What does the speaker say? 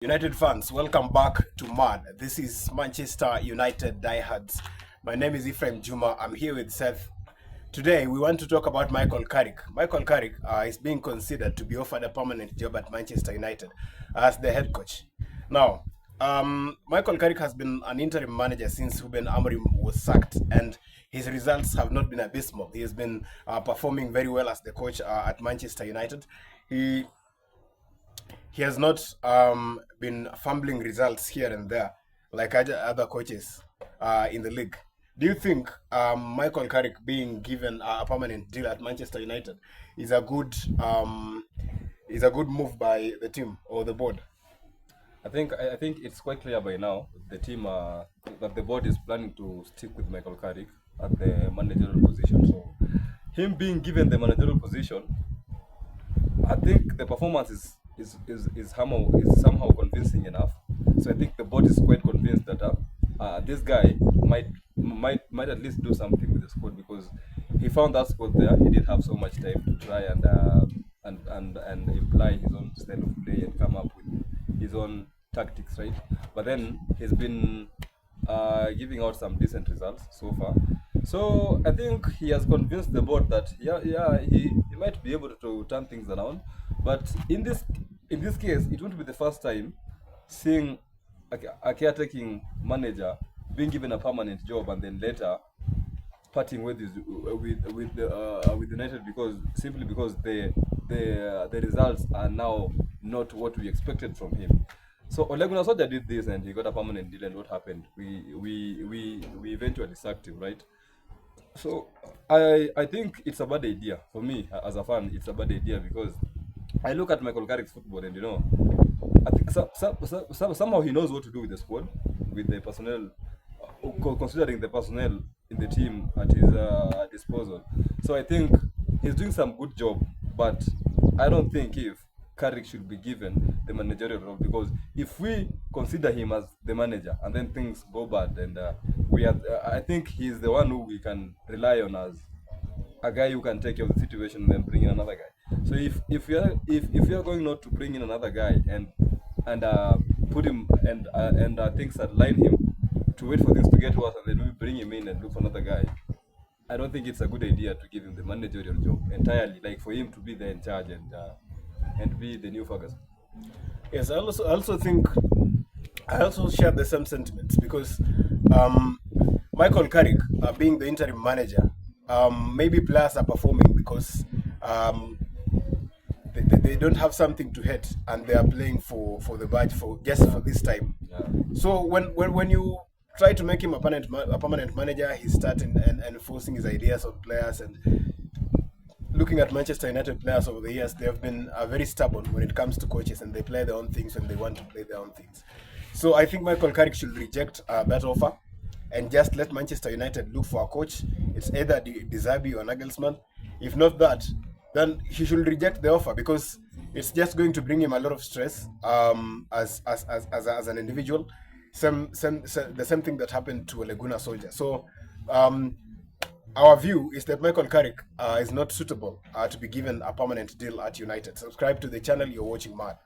United fans, welcome back to MUD. This is Manchester United Diehards. My name is Ephraim Juma. I'm here with Seth. Today, we want to talk about Michael Carrick. Michael Carrick is being considered to be offered a permanent job at Manchester United as the head coach. Now, Michael Carrick has been an interim manager since Ruben Amorim was sacked, and his results have not been abysmal. He has been performing very well as the coach at Manchester United. He has not been fumbling results here and there like other coaches in the league. Do you think Michael Carrick being given a permanent deal at Manchester United is a good move by the team or the board? I think it's quite clear by now the team that the board is planning to stick with Michael Carrick at the managerial position. So him being given the managerial position, I think the performance is somehow convincing enough. So I think the board is quite convinced that this guy might at least do something with the squad, because he found that squad there. He did have so much time to try and imply his own style of play and come up with his own tactics, right? But then he's been giving out some decent results so far. So I think he has convinced the board that he might be able to turn things around. But in this case, it won't be the first time seeing a caretaking manager being given a permanent job and then later parting with United because the results are now not what we expected from him. So Ole Gunnar Solskjaer did this and he got a permanent deal, and what happened? We eventually sacked him, right? So I think it's a bad idea for me as a fan. It's a bad idea because I look at Michael Carrick's football, and I think somehow he knows what to do with the squad, with the personnel, considering the personnel in the team at his disposal. So I think he's doing some good job, but I don't think if Carrick should be given the managerial role, because if we consider him as the manager and then things go bad, and I think he's the one who we can rely on as a guy who can take care of the situation and then bring in another guy. So if we are going not to bring in another guy and put him and things that line him to wait for things to get worse and then we bring him in and look for another guy, I don't think it's a good idea to give him the managerial job entirely, like for him to be there in charge and be the new Ferguson. Yes, I also think I also share the same sentiments because Michael Carrick being the interim manager, maybe players are performing because they don't have something to hate and they are playing for the badge for this time. Yeah. So when you try to make him a permanent manager, he's starting and forcing his ideas on players. And looking at Manchester United players over the years, they have been very stubborn when it comes to coaches, and they play their own things when they want to play their own things. So I think Michael Carrick should reject that offer and just let Manchester United look for a coach. It's either De Zerbi or Nagelsmann. If not that, then he should reject the offer, because it's just going to bring him a lot of stress as an individual. The same thing that happened to Ole Gunnar Solskjaer. So our view is that Michael Carrick is not suitable to be given a permanent deal at United. Subscribe to the channel. You're watching MUD.